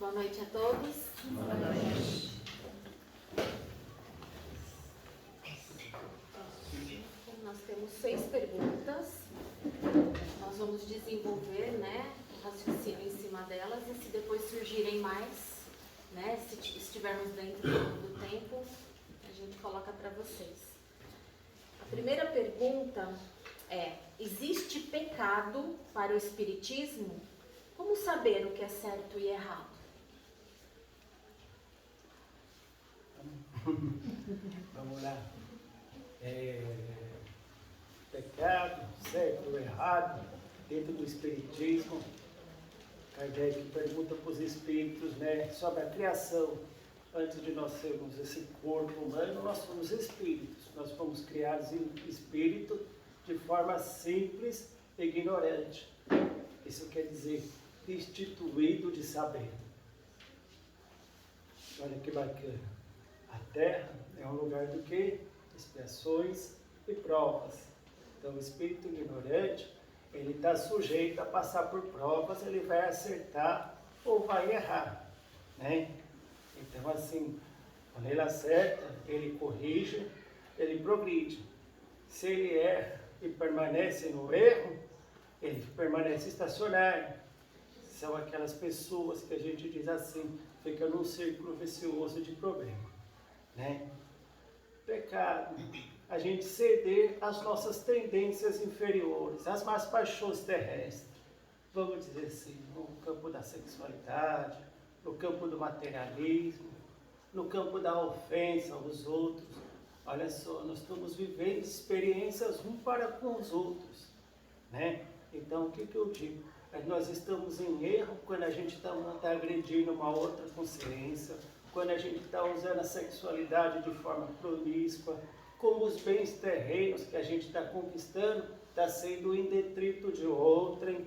Boa noite a todos. Boa noite. Nós temos 6 perguntas. Nós vamos desenvolver, o raciocínio em cima delas, e se depois surgirem mais, se estivermos dentro do tempo, a gente coloca para vocês. A primeira pergunta é: existe pecado para o espiritismo? Como saber o que é certo e errado? Vamos lá. Pecado, certo ou errado, dentro do espiritismo. Kardec pergunta para os espíritos, sobre a criação. Antes de nós sermos esse corpo humano, nós somos espíritos. Nós fomos criados em espírito de forma simples e ignorante. Isso quer dizer destituído de saber. Olha que bacana. A Terra é um lugar do quê? Expiações e provas. Então, o espírito ignorante, ele está sujeito a passar por provas, ele vai acertar ou vai errar, Então, assim, quando ele acerta, ele corrige, ele progride. Se ele erra e permanece no erro, ele permanece estacionário. São aquelas pessoas que a gente diz assim, fica num círculo vicioso de problema, Pecado, a gente ceder às nossas tendências inferiores, às más paixões terrestres, vamos dizer assim, no campo da sexualidade, no campo do materialismo, no campo da ofensa aos outros. Olha só, nós estamos vivendo experiências um para com os outros, Então, o que eu digo? Nós estamos em erro quando a gente está agredindo uma outra consciência, quando a gente está usando a sexualidade de forma promíscua, como os bens terrenos que a gente está conquistando, está sendo em detrito de outrem.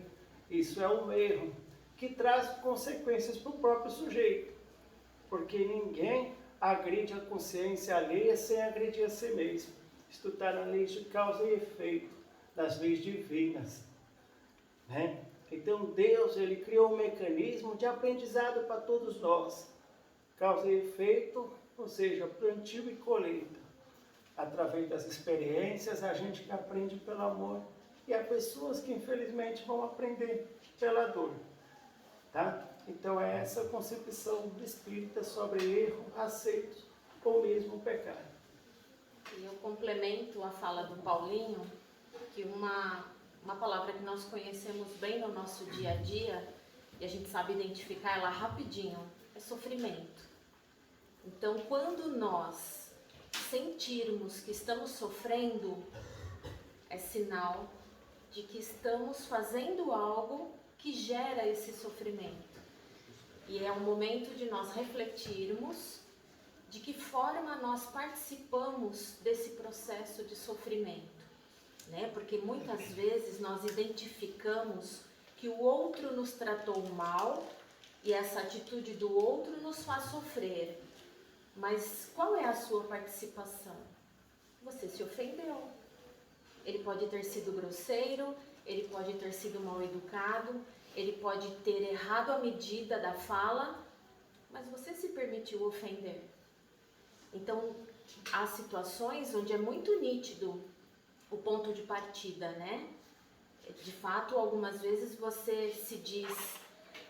Isso é um erro que traz consequências para o próprio sujeito, porque ninguém agride a consciência alheia sem agredir a si mesmo. Isto está na lei de causa e efeito, das leis divinas, Então Deus, ele criou um mecanismo de aprendizado para todos nós. Causa e efeito, ou seja, plantio e colheita. Através das experiências, a gente aprende pelo amor. E há pessoas que infelizmente vão aprender pela dor. Então é essa concepção espírita sobre erro, aceito ou mesmo pecado. E eu complemento a fala do Paulinho, que uma palavra que nós conhecemos bem no nosso dia a dia, e a gente sabe identificar ela rapidinho, é sofrimento. Então, quando nós sentirmos que estamos sofrendo, é sinal de que estamos fazendo algo que gera esse sofrimento. E é um momento de nós refletirmos de que forma nós participamos desse processo de sofrimento, Porque muitas vezes nós identificamos que o outro nos tratou mal e essa atitude do outro nos faz sofrer. Mas qual é a sua participação? Você se ofendeu. Ele pode ter sido grosseiro, ele pode ter sido mal educado, ele pode ter errado a medida da fala, mas você se permitiu ofender. Então, há situações onde é muito nítido o ponto de partida, De fato, algumas vezes você se diz,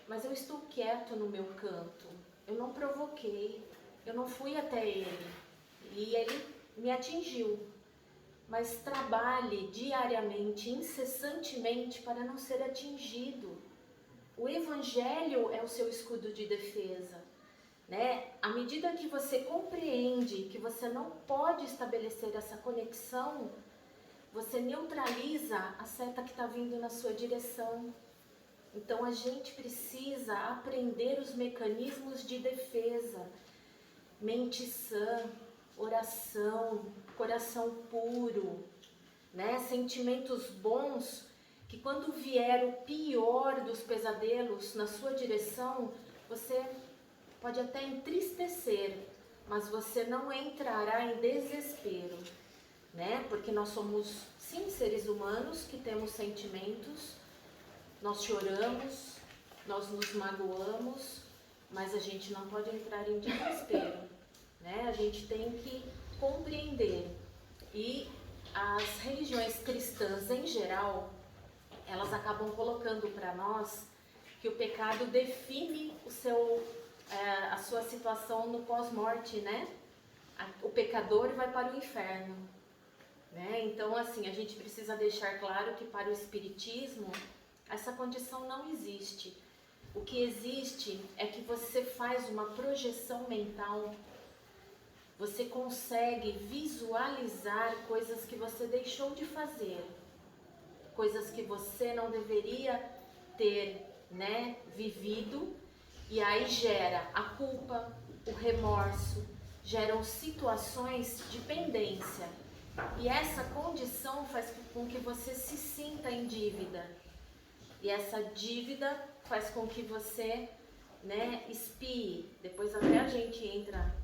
mas eu estou quieto no meu canto, eu não provoquei, eu não fui até ele e ele me atingiu. Mas trabalhe diariamente, incessantemente para não ser atingido. O Evangelho é o seu escudo de defesa, À medida que você compreende que você não pode estabelecer essa conexão, você neutraliza a seta que está vindo na sua direção. Então a gente precisa aprender os mecanismos de defesa. Mente sã, oração, coração puro, Sentimentos bons, que quando vier o pior dos pesadelos na sua direção, você pode até entristecer, mas você não entrará em desespero, Porque nós somos, sim, seres humanos que temos sentimentos, nós choramos, nós nos magoamos, mas a gente não pode entrar em desespero, né? A gente tem que compreender. E as religiões cristãs em geral, elas acabam colocando para nós que o pecado define a sua situação no pós-morte, né? O pecador vai para o inferno, né? Então, assim, a gente precisa deixar claro que para o Espiritismo essa condição não existe. O que existe é que você faz uma projeção mental, você consegue visualizar coisas que você deixou de fazer, coisas que você não deveria ter, né, vivido, e aí gera a culpa, o remorso, geram situações de pendência. E essa condição faz com que você se sinta em dívida. E essa dívida faz com que você, né, expie. Depois até a gente entra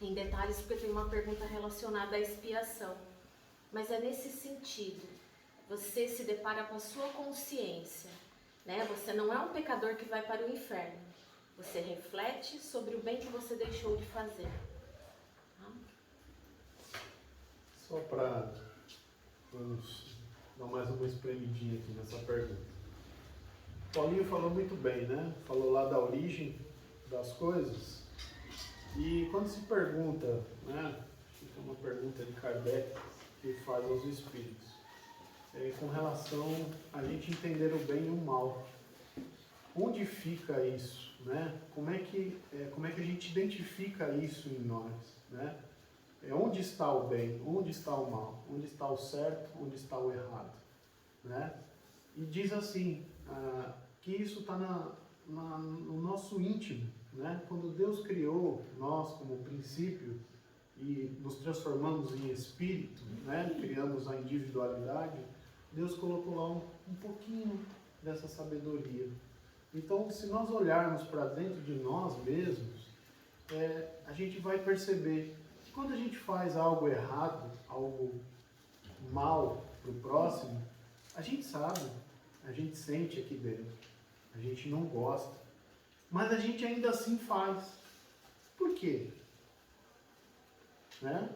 em detalhes, porque tem uma pergunta relacionada à expiação. Mas é nesse sentido. Você se depara com a sua consciência, né? Você não é um pecador que vai para o inferno. Você reflete sobre o bem que você deixou de fazer. Só para dar mais uma espremidinha aqui nessa pergunta. Paulinho falou muito bem, né? Falou lá da origem das coisas. E quando se pergunta, né? Acho que é uma pergunta de Kardec que faz aos espíritos. Com relação a gente entender o bem e o mal. Onde fica isso, né? Como é que a gente identifica isso em nós, né? Onde está o bem, onde está o mal, onde está o certo, onde está o errado, né? E diz assim, que isso está no nosso íntimo, né? Quando Deus criou nós como princípio e nos transformamos em espírito, né? Criamos a individualidade, Deus colocou lá um pouquinho dessa sabedoria. Então, se nós olharmos para dentro de nós mesmos, a gente vai perceber que quando a gente faz algo errado, algo mal para o próximo, a gente sabe, a gente sente aqui dentro, a gente não gosta, mas a gente ainda assim faz. Por quê? Né?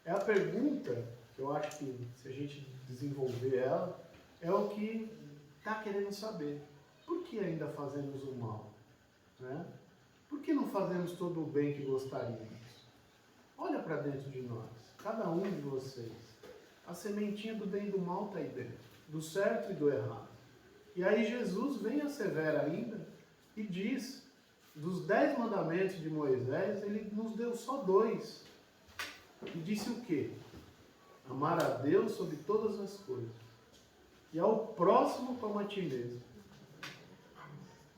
É a pergunta que eu acho que, se a gente desenvolver ela, é o que está querendo saber. Por que ainda fazemos o mal? Né? Por que não fazemos todo o bem que gostaríamos? Olha para dentro de nós, cada um de vocês. A sementinha do bem e do mal está aí dentro, do certo e do errado. E aí Jesus vem assevera ainda e diz, dos 10 mandamentos de Moisés, ele nos deu só 2. E disse o quê? Amar a Deus sobre todas as coisas. E ao próximo como a ti mesmo.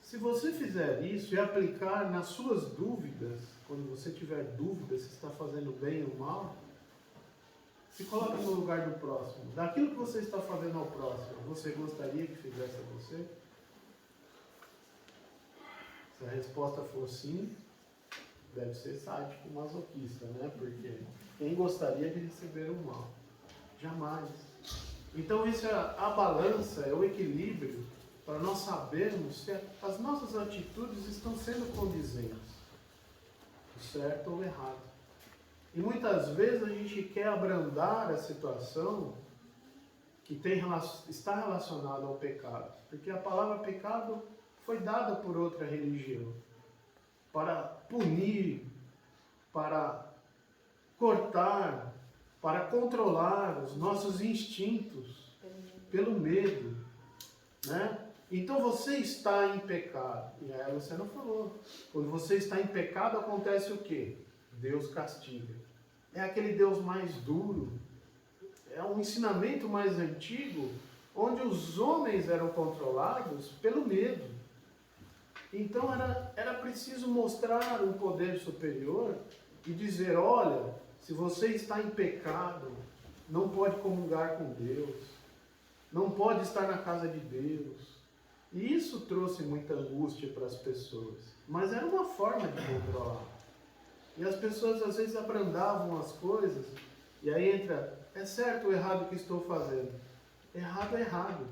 Se você fizer isso e aplicar nas suas dúvidas, quando você tiver dúvidas se está fazendo bem ou mal, se coloque no lugar do próximo. Daquilo que você está fazendo ao próximo, você gostaria que fizesse a você? Se a resposta for sim, deve ser sádico, masoquista, né? Porque quem gostaria de receber o mal? Jamais. Então isso é a balança, é o equilíbrio para nós sabermos se as nossas atitudes estão sendo condizentes, o certo ou o errado. E muitas vezes a gente quer abrandar a situação que está relacionada ao pecado, porque a palavra pecado foi dada por outra religião para punir, para cortar, para controlar os nossos instintos pelo medo, né? Então você está em pecado. E aí você não falou. Quando você está em pecado, acontece o quê? Deus castiga. É aquele Deus mais duro. É um ensinamento mais antigo, onde os homens eram controlados pelo medo. Então era preciso mostrar um poder superior e dizer, olha, se você está em pecado, não pode comungar com Deus, não pode estar na casa de Deus. E isso trouxe muita angústia para as pessoas, mas era uma forma de controlar. E as pessoas às vezes abrandavam as coisas, e aí entra, é certo ou errado o que estou fazendo? Errado é errado,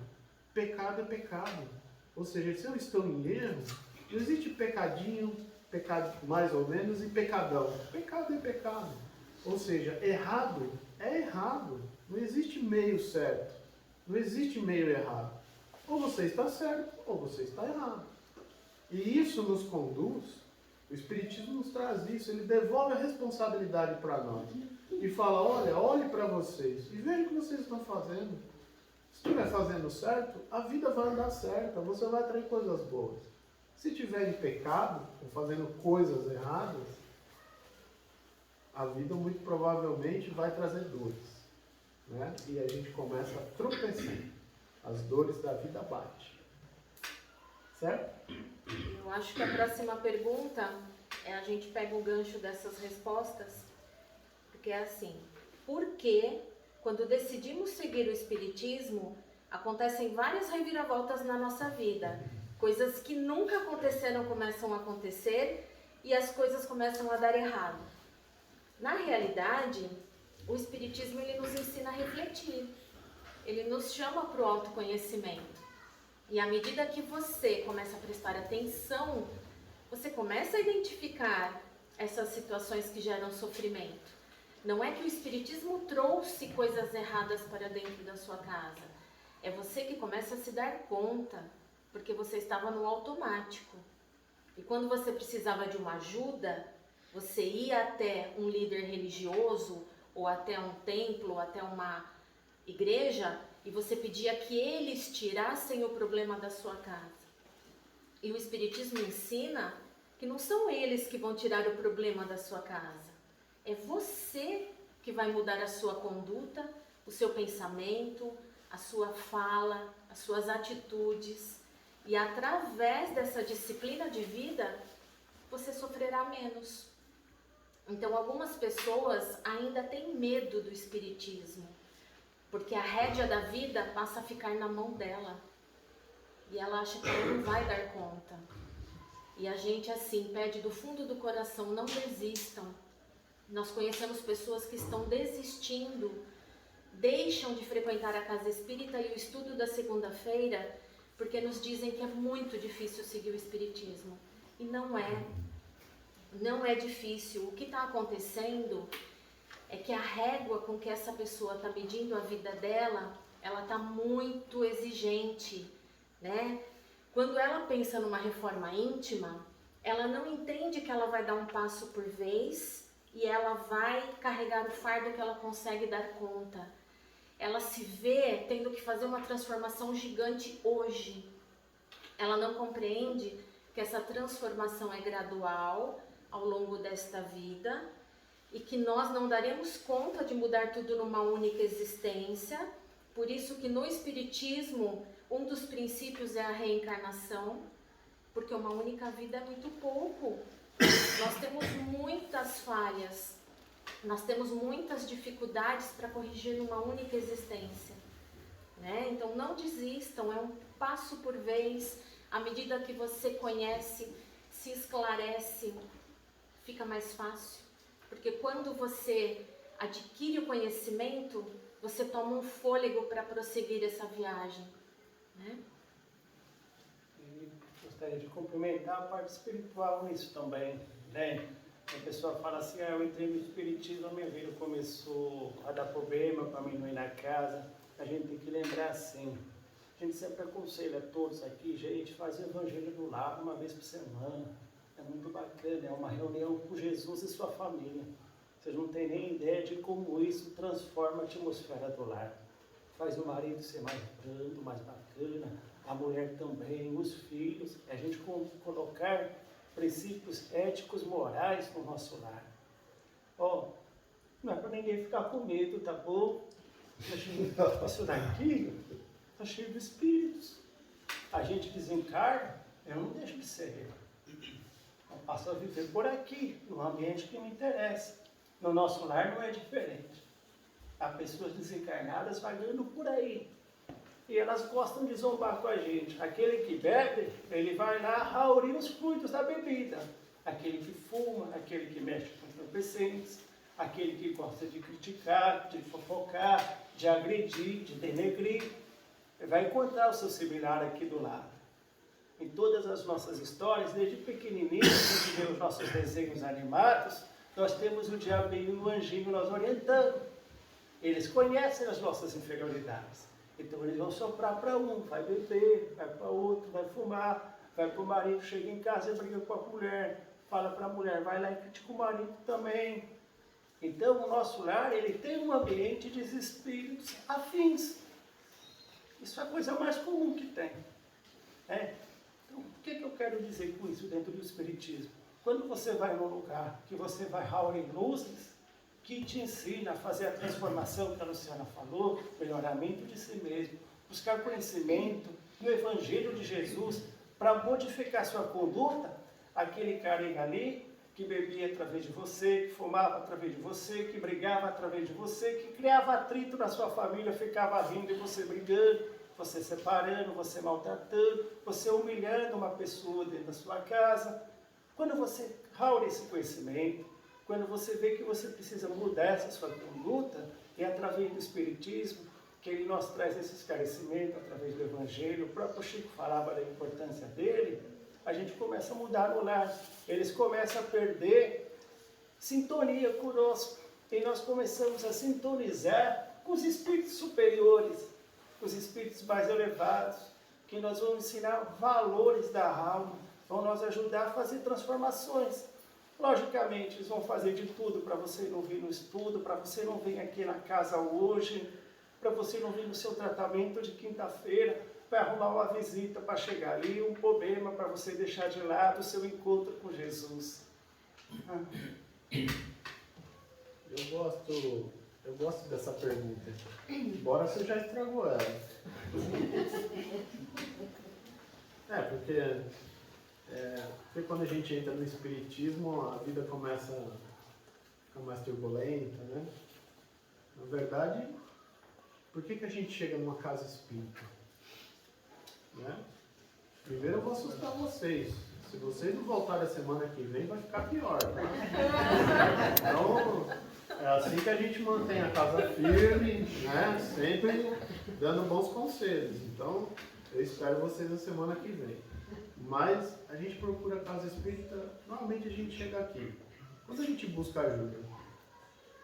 pecado é pecado. Ou seja, se eu estou em erro, não existe pecadinho pecado mais ou menos e pecadão. Pecado é pecado. Ou seja, errado é errado. Não existe meio certo. Não existe meio errado. Ou você está certo, ou você está errado. E isso nos conduz, o Espiritismo nos traz isso, ele devolve a responsabilidade para nós. E fala, olha, olhe para vocês e veja o que vocês estão fazendo. Se estiver fazendo certo, a vida vai andar certa, você vai atrair coisas boas. Se estiver em pecado, ou fazendo coisas erradas, a vida muito provavelmente vai trazer dores. Né? E a gente começa a tropeçar. As dores da vida batem. Certo? Eu acho que a próxima pergunta a gente pega o gancho dessas respostas, porque é assim, por que quando decidimos seguir o Espiritismo, acontecem várias reviravoltas na nossa vida? Coisas que nunca aconteceram começam a acontecer e as coisas começam a dar errado. Na realidade, o Espiritismo ele nos ensina a refletir, ele nos chama para o autoconhecimento. E à medida que você começa a prestar atenção, você começa a identificar essas situações que geram sofrimento. Não é que o Espiritismo trouxe coisas erradas para dentro da sua casa. É você que começa a se dar conta, porque você estava no automático. E quando você precisava de uma ajuda, você ia até um líder religioso, ou até um templo, ou até uma igreja, e você pedia que eles tirassem o problema da sua casa. E o Espiritismo ensina que não são eles que vão tirar o problema da sua casa. É você que vai mudar a sua conduta, o seu pensamento, a sua fala, as suas atitudes. E através dessa disciplina de vida, você sofrerá menos. Então, algumas pessoas ainda têm medo do Espiritismo, porque a rédea da vida passa a ficar na mão dela. E ela acha que ela não vai dar conta. E a gente, assim, pede do fundo do coração, não desistam. Nós conhecemos pessoas que estão desistindo, deixam de frequentar a casa espírita e o estudo da segunda-feira, porque nos dizem que é muito difícil seguir o Espiritismo. E não é. Não é difícil. O que está acontecendo é que a régua com que essa pessoa está medindo a vida dela, ela está muito exigente, né? Quando ela pensa numa reforma íntima, ela não entende que ela vai dar um passo por vez e ela vai carregar o fardo que ela consegue dar conta. Ela se vê tendo que fazer uma transformação gigante hoje. Ela não compreende que essa transformação é gradual ao longo desta vida, e que nós não daremos conta de mudar tudo numa única existência. Por isso que no Espiritismo, um dos princípios é a reencarnação, porque uma única vida é muito pouco. Nós temos muitas falhas, nós temos muitas dificuldades para corrigir numa única existência, né? Então não desistam, é um passo por vez. À medida que você conhece, se esclarece, fica mais fácil. Porque quando você adquire o conhecimento, você toma um fôlego para prosseguir essa viagem, né? E gostaria de complementar a parte espiritual nisso também, né? A pessoa fala assim, eu entrei no Espiritismo, a minha vida começou a dar problema para mim não ir na casa. A gente tem que lembrar assim, a gente sempre aconselha a todos aqui, gente, fazer o Evangelho do Lar uma vez por semana. É muito bacana, é uma reunião com Jesus e sua família. Vocês não têm nem ideia de como isso transforma a atmosfera do lar. Faz o marido ser mais brando, mais bacana, a mulher também, os filhos. A gente colocar princípios éticos, morais no nosso lar. Ó, não é para ninguém ficar com medo, tá bom? Isso daqui está cheio de espíritos. A gente desencarna, eu não deixo de ser eu. Eu passo a viver por aqui, no ambiente que me interessa. No nosso lar não é diferente. Há pessoas desencarnadas vagando por aí. E elas gostam de zombar com a gente. Aquele que bebe, ele vai lá raurir os fluidos da bebida. Aquele que fuma, aquele que mexe com entorpecentes, aquele que gosta de criticar, de fofocar, de agredir, de denegrir. Vai encontrar o seu similar aqui do lado. Em todas as nossas histórias, desde pequenininho, a gente vê os nossos desenhos animados, nós temos o diabinho e o anjinho nos orientando. Eles conhecem as nossas inferioridades. Então eles vão soprar para um, vai beber, vai para outro, vai fumar, vai para o marido, chega em casa e briga com a mulher, fala para a mulher, vai lá e critica o marido também. Então o nosso lar, ele tem um ambiente de espíritos afins. Isso é a coisa mais comum que tem. Então, o que eu quero dizer com isso dentro do Espiritismo? Quando você vai num lugar que você vai raur em luzes, que te ensina a fazer a transformação que a Luciana falou, melhoramento de si mesmo, buscar conhecimento no Evangelho de Jesus para modificar sua conduta, aquele carinha ali que bebia através de você, que fumava através de você, que brigava através de você, que criava atrito na sua família, ficava rindo e você brigando, você separando, você maltratando, você humilhando uma pessoa dentro da sua casa. Quando você raura esse conhecimento, quando você vê que você precisa mudar essa sua conduta, é através do Espiritismo que ele nos traz esse esclarecimento, através do Evangelho. O próprio Chico falava da importância dele, a gente começa a mudar no lar. Eles começam a perder sintonia conosco, e nós começamos a sintonizar com os espíritos superiores, com os espíritos mais elevados, que nós vamos ensinar valores da alma, vão nos ajudar a fazer transformações. Logicamente, eles vão fazer de tudo para você não vir no estudo, para você não vir aqui na casa hoje, para você não vir no seu tratamento de quinta-feira, vai arrumar uma visita para chegar ali, um problema para você deixar de lado o seu encontro com Jesus. Eu gosto dessa pergunta, embora você já estragou ela. Porque quando a gente entra no Espiritismo, a vida começa a ficar mais turbulenta, né? Na verdade, por que a gente chega numa casa espírita? Né? Primeiro eu vou assustar vocês. Se vocês não voltarem a semana que vem, vai ficar pior. Tá? Então, é assim que a gente mantém a casa firme, né? Sempre dando bons conselhos. Então, eu espero vocês na semana que vem. Mas a gente procura a casa espírita, normalmente a gente chega aqui. Quando a gente busca ajuda,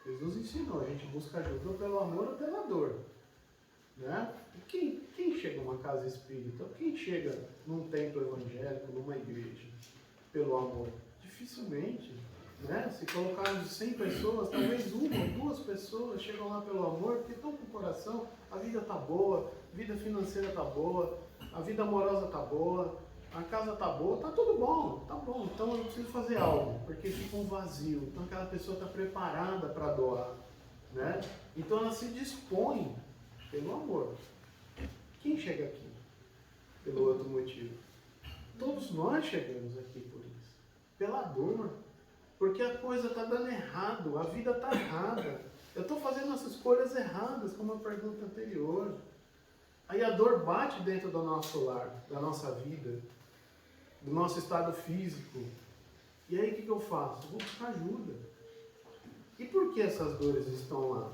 Jesus ensinou, a gente busca ajuda pelo amor ou pela dor. Né? Quem chega numa casa espírita, quem chega num templo evangélico, numa igreja, pelo amor? Dificilmente. Né? Se colocarmos 100 pessoas, talvez uma ou duas pessoas chegam lá pelo amor, porque estão com o coração, a vida está boa, a vida financeira está boa, a vida amorosa está boa, a casa está boa, está tudo bom, tá bom, então eu preciso fazer algo, porque fica um vazio, então aquela pessoa está preparada para doar, né? Então ela se dispõe pelo amor. Quem chega aqui pelo outro motivo? Todos nós chegamos aqui por isso, pela dor, porque a coisa está dando errado, a vida está errada, eu estou fazendo as escolhas erradas, como a pergunta anterior. Aí a dor bate dentro do nosso lar, da nossa vida, do nosso estado físico. E aí o que eu faço? Eu vou buscar ajuda. E por que essas dores estão lá?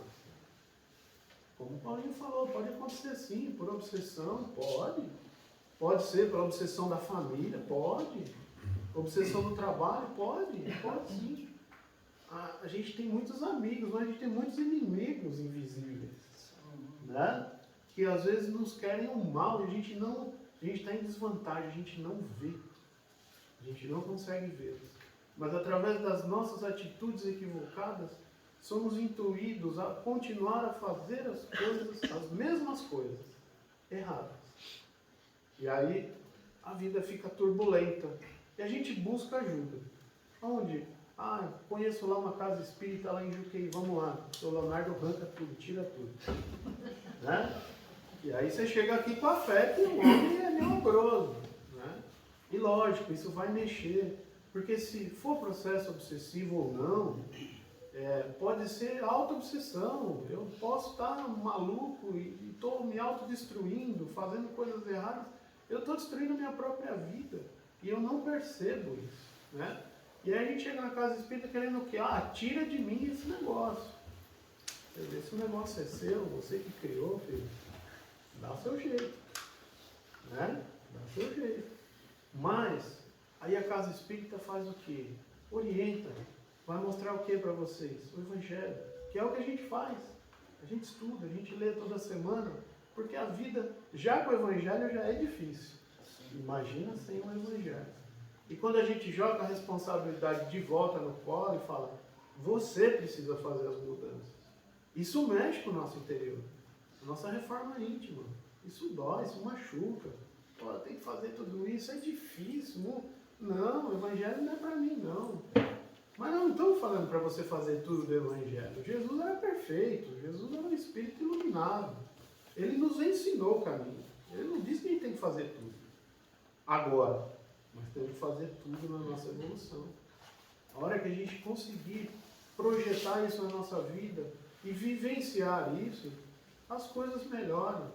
Como o Paulinho falou, pode acontecer sim, por obsessão, pode. Pode ser por obsessão da família, pode. Obsessão do trabalho, pode sim. A gente tem muitos amigos, mas a gente tem muitos inimigos invisíveis. Né? Que às vezes nos querem o mal e a gente está em desvantagem, a gente não vê. A gente não consegue vê-los. Mas através das nossas atitudes equivocadas, somos intuídos a continuar a fazer as coisas, as mesmas coisas, erradas. E aí a vida fica turbulenta. E a gente busca ajuda. Onde? Conheço lá uma casa espírita lá em Juqueí, vamos lá. O Leonardo arranca tudo, tira tudo. Né? E aí você chega aqui com a fé que o homem é milagroso. Né? E lógico, isso vai mexer. Porque se for processo obsessivo ou não, pode ser auto-obsessão. Eu posso estar maluco e estou me autodestruindo, fazendo coisas erradas. Eu estou destruindo a minha própria vida. E eu não percebo isso. Né? E aí a gente chega na casa espírita querendo o quê? Tira de mim esse negócio. Esse negócio é seu, você que criou, filho. Dá o seu jeito. Né? Dá o seu jeito. Mas, aí a casa espírita faz o quê? Orienta. Vai mostrar o que para vocês? O Evangelho. Que é o que a gente faz. A gente estuda, a gente lê toda semana. Porque a vida, já com o Evangelho, já é difícil. Imagina sem o Evangelho. E quando a gente joga a responsabilidade de volta no colo e fala, você precisa fazer as mudanças. Isso mexe com o nosso interior. A nossa reforma íntima. Isso dói, isso machuca. Pô, tem que fazer tudo isso, é difícil. Não, o Evangelho não é para mim, não. Mas não estamos falando para você fazer tudo do Evangelho. Jesus era perfeito, Jesus era um Espírito iluminado. Ele nos ensinou o caminho. Ele não disse que a gente tem que fazer tudo. Agora, mas temos que fazer tudo na nossa evolução. A hora que a gente conseguir projetar isso na nossa vida e vivenciar isso, as coisas melhoram.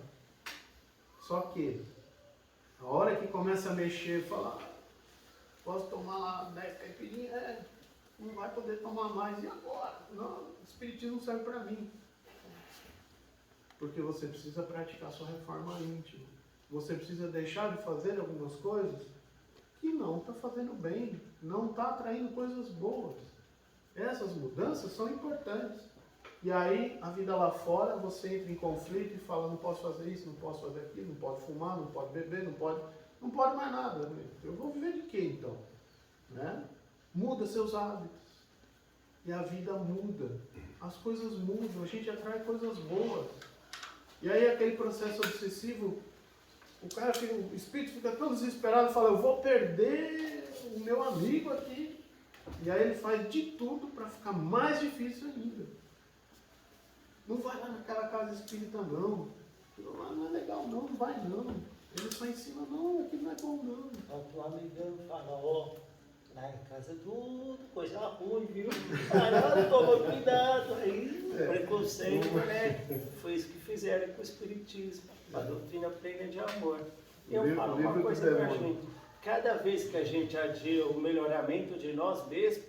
Só que, a hora que começa a mexer, falar, posso tomar lá 10 caipirinhas? Não vai poder tomar mais. E agora? Não, o Espiritismo não serve para mim. Porque você precisa praticar sua reforma íntima. Você precisa deixar de fazer algumas coisas que não está fazendo bem, não está atraindo coisas boas. Essas mudanças são importantes. E aí, a vida lá fora, você entra em conflito e fala, não posso fazer isso, não posso fazer aquilo, não pode fumar, não pode beber, não pode mais nada. Né? Eu vou viver de quê, então? Né? Muda seus hábitos. E a vida muda. As coisas mudam, a gente atrai coisas boas. E aí, aquele processo obsessivo, o espírito fica tão desesperado, fala, eu vou perder o meu amigo aqui. E aí ele faz de tudo para ficar mais difícil ainda. Não vai lá naquela casa espírita não. Aquilo lá não é legal não, não vai não. Ele só ensina, não, aquilo não é bom não. O amigão fala, ó, lá em casa é tudo coisa ruim, viu? Caramba, toma cuidado. Aí, preconceito, né? Foi isso que fizeram com o Espiritismo. A doutrina plena de amor. Eu falo uma coisa pra gente. Cada vez que a gente adia o melhoramento de nós mesmos,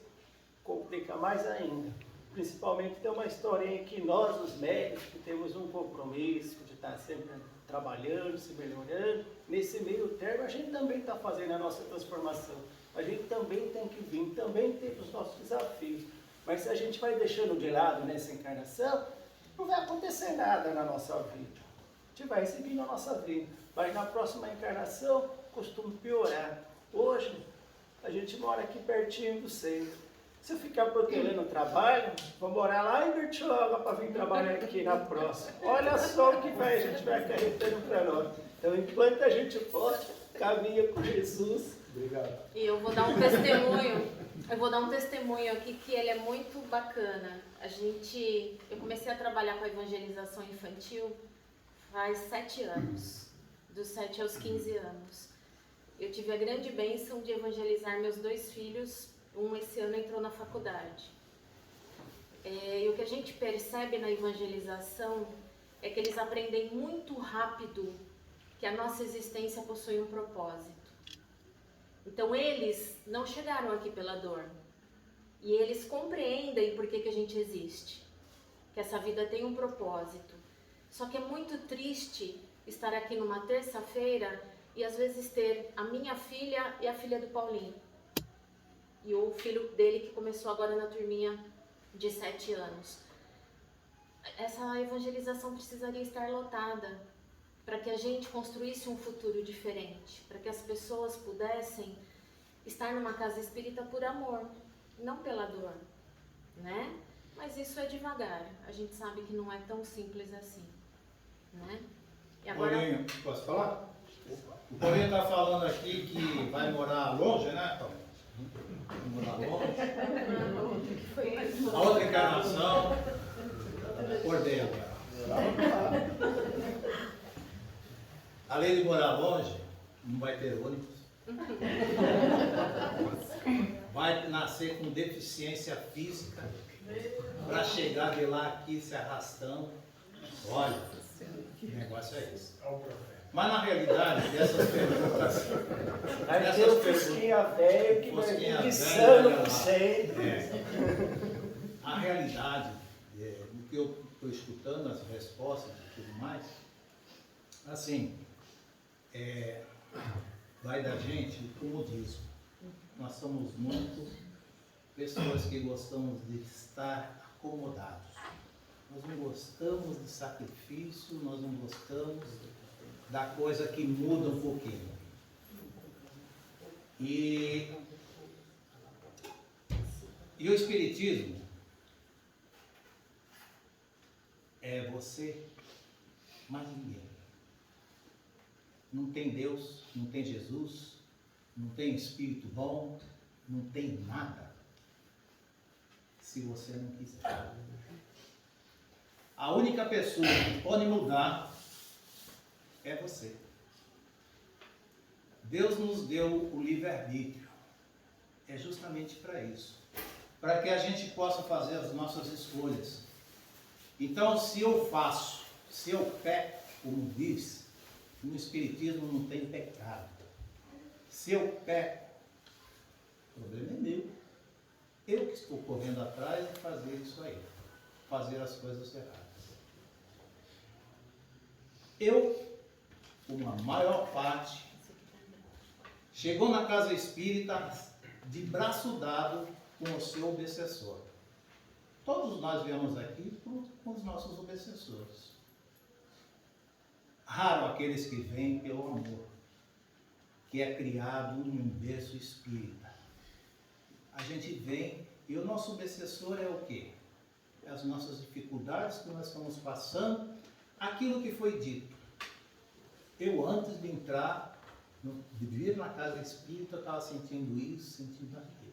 complica mais ainda. Principalmente tem uma historinha que nós, os médicos, que temos um compromisso de estar sempre trabalhando, se melhorando. Nesse meio termo, a gente também está fazendo a nossa transformação. A gente também tem que vir, também tem os nossos desafios. Mas se a gente vai deixando de lado nessa encarnação, não vai acontecer nada na nossa vida. A gente vai seguindo a nossa vida. Mas na próxima encarnação, costuma piorar. Hoje, a gente mora aqui pertinho do centro. Se eu ficar protelando o trabalho, vou morar lá em Bertioga para vir trabalhar aqui na próxima. Olha só o que a gente vai acarretando para nós. Então, enquanto a gente pode, caminha com Jesus. Obrigado. E eu vou dar um testemunho. Eu vou dar um testemunho aqui que ele é muito bacana. Eu comecei a trabalhar com a evangelização infantil faz 7 anos. Dos 7 aos 15 anos. Eu tive a grande bênção de evangelizar meus 2 filhos. Um esse ano entrou na faculdade. E o que a gente percebe na evangelização é que eles aprendem muito rápido que a nossa existência possui um propósito. Então eles não chegaram aqui pela dor. E eles compreendem por que a gente existe. Que essa vida tem um propósito. Só que é muito triste estar aqui numa terça-feira e às vezes ter a minha filha e a filha do Paulinho. E o filho dele que começou agora na turminha de 7 anos. Essa evangelização precisaria estar lotada para que a gente construísse um futuro diferente, para que as pessoas pudessem estar numa casa espírita por amor, não pela dor, né? Mas isso é devagar, a gente sabe que não é tão simples assim, né? E agora... Paulinho, posso falar? O Paulinho está falando aqui que vai morar longe, né, Paulinho? Morar longe. A outra encarnação, ordena. Além de morar longe, não vai ter ônibus. Vai nascer com deficiência física para chegar de lá aqui se arrastando. Olha, que negócio é esse? Mas na realidade, dessas perguntas. Vai ter o Fusquinha velho que vai vir pisando por sempre. A realidade, do que eu estou escutando, as respostas e tudo mais, assim, vai da gente o comodismo. Nós somos muito pessoas que gostamos de estar acomodados. Nós não gostamos de sacrifício, nós não gostamos da coisa que muda um pouquinho. E o Espiritismo é você, mais ninguém. Não tem Deus, não tem Jesus, não tem Espírito bom, não tem nada, se você não quiser. A única pessoa que pode mudar é você. Deus nos deu o livre-arbítrio. É justamente para isso. Para que a gente possa fazer as nossas escolhas. Então, se eu faço, se eu peco, como diz, no Espiritismo não tem pecado. Se eu peco, o problema é meu. Eu que estou correndo atrás de fazer isso aí. Fazer as coisas erradas. Eu, uma maior parte, chegou na casa espírita de braço dado com o seu obsessor. Todos nós viemos aqui com os nossos obsessores. Raro aqueles que vêm pelo amor, que é criado em um berço espírita. A gente vem e o nosso obsessor é o quê? É as nossas dificuldades que nós estamos passando, aquilo que foi dito. Eu, antes de entrar, de vir na casa espírita, eu estava sentindo isso, sentindo aquilo.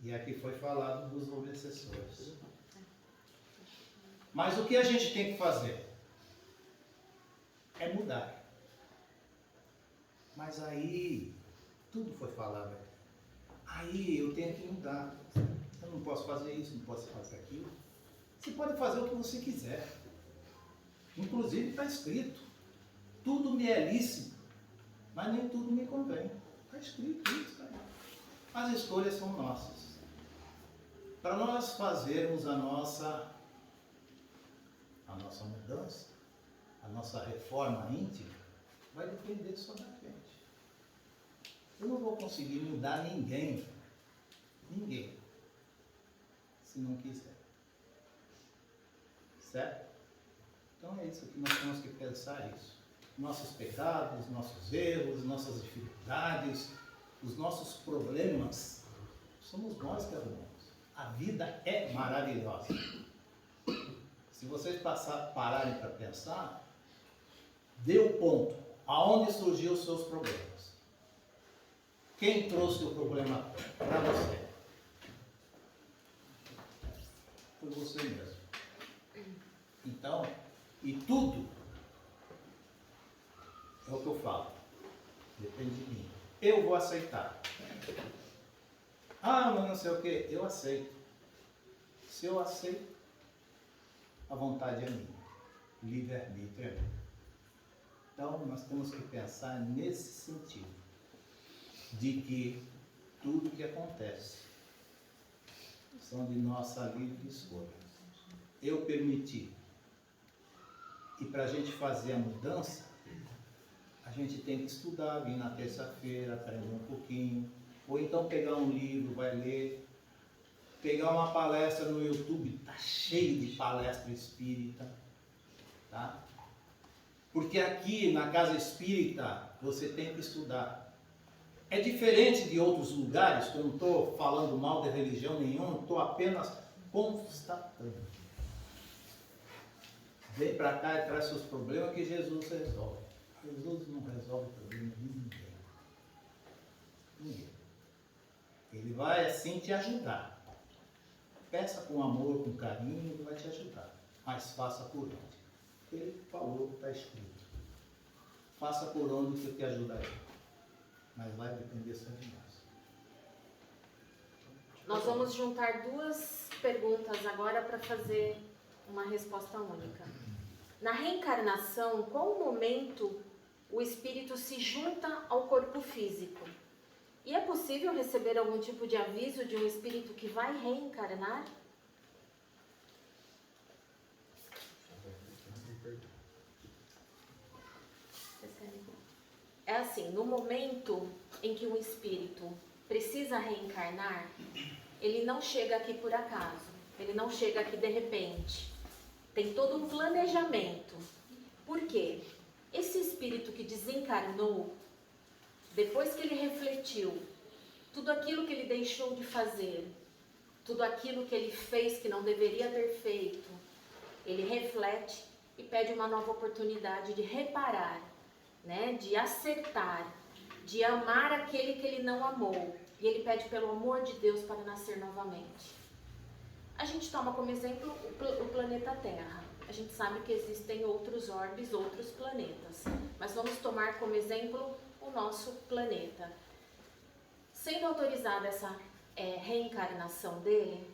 E aqui foi falado dos obsessores. Mas o que a gente tem que fazer? É mudar. Mas aí, tudo foi falado aqui. Aí eu tenho que mudar. Eu não posso fazer isso, não posso fazer aquilo. Você pode fazer o que você quiser. Inclusive está escrito. Tudo me é lícito, mas nem tudo me convém. Está escrito isso. As escolhas são nossas. Para nós fazermos a nossa mudança, a nossa reforma íntima, vai depender só da gente. Eu não vou conseguir mudar ninguém, se não quiser. Certo? Então é isso que nós temos que pensar isso. Nossos pecados, nossos erros, nossas dificuldades, os nossos problemas, somos nós que arrumamos. A vida é maravilhosa. Se vocês pararem para pensar, dê o ponto. Aonde surgiu os seus problemas? Quem trouxe o problema para você? Foi você mesmo. Então, e tudo é o que eu falo. Depende de mim. Eu vou aceitar. Ah, mas não sei o que. Eu aceito. Se eu aceito, a vontade é minha. Livre-arbítrio é meu. Então, nós temos que pensar nesse sentido. De que tudo que acontece são de nossa livre escolha. Eu permiti. E para a gente fazer a mudança, a gente tem que estudar, vir na terça-feira, aprender um pouquinho, ou então pegar um livro, vai ler, pegar uma palestra no YouTube, está cheio de palestra espírita, tá? Porque aqui na casa espírita você tem que estudar. É diferente de outros lugares, que eu não estou falando mal de religião nenhuma, estou apenas constatando. Vem para cá e traz seus problemas que Jesus resolve. Jesus não resolve o problema de ninguém. Ninguém. Ele vai assim te ajudar. Peça com amor, com carinho, ele vai te ajudar. Mas faça por onde? Ele falou, está escrito. Faça por onde que eu te ajudarei. Mas vai depender só de nós. Nós vamos juntar duas perguntas agora para fazer uma resposta única. Na reencarnação, qual o momento o espírito se junta ao corpo físico? E é possível receber algum tipo de aviso de um espírito que vai reencarnar? Vocês querem? é assim, no momento em que um espírito precisa reencarnar, ele não chega aqui por acaso, ele não chega aqui de repente. Tem todo um planejamento. Por quê? Esse espírito que desencarnou, depois que ele refletiu tudo aquilo que ele deixou de fazer, tudo aquilo que ele fez que não deveria ter feito, ele reflete e pede uma nova oportunidade de reparar, né? De acertar, de amar aquele que ele não amou. E ele pede pelo amor de Deus para nascer novamente. A gente toma como exemplo o planeta Terra. A gente sabe que existem outros orbes, outros planetas. Mas vamos tomar como exemplo o nosso planeta. Sendo autorizada essa reencarnação dele,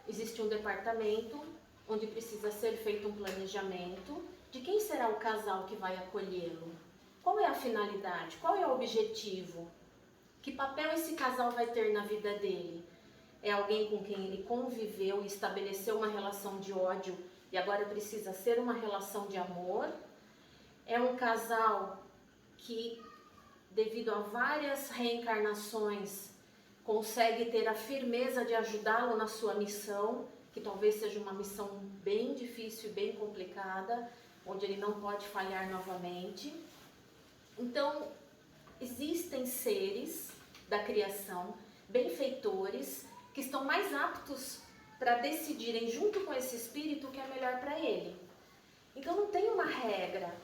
existe um departamento onde precisa ser feito um planejamento de quem será o casal que vai acolhê-lo. Qual é a finalidade? Qual é o objetivo? Que papel esse casal vai ter na vida dele? É alguém com quem ele conviveu e estabeleceu uma relação de ódio e agora precisa ser uma relação de amor? É um casal que, devido a várias reencarnações, consegue ter a firmeza de ajudá-lo na sua missão, que talvez seja uma missão bem difícil e bem complicada, onde ele não pode falhar novamente. Então, existem seres da criação, benfeitores, que estão mais aptos para decidirem junto com esse espírito o que é melhor para ele. Então não tem uma regra,